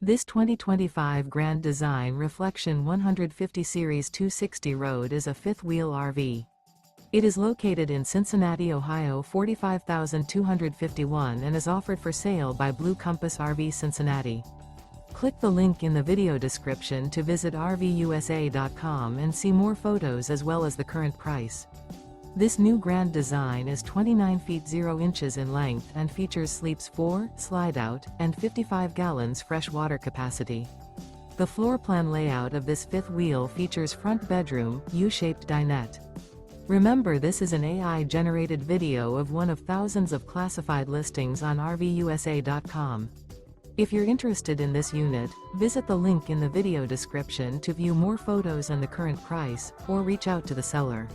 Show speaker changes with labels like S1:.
S1: This 2025 Grand Design Reflection 150 Series 260 Road is a fifth-wheel RV. It is located in Cincinnati, Ohio 45251 and is offered for sale by Blue Compass RV Cincinnati. Click the link in the video description to visit RVUSA.com and see more photos as well as the current price. This new Grand Design is 29 feet 0 inches in length and features sleeps 4, Slideout, and 55 gallons fresh water capacity. The floor plan layout of this fifth wheel features front bedroom, U-shaped dinette. Remember, this is an AI-generated video of one of thousands of classified listings on RVUSA.com. If you're interested in this unit, visit the link in the video description to view more photos and the current price, or reach out to the seller.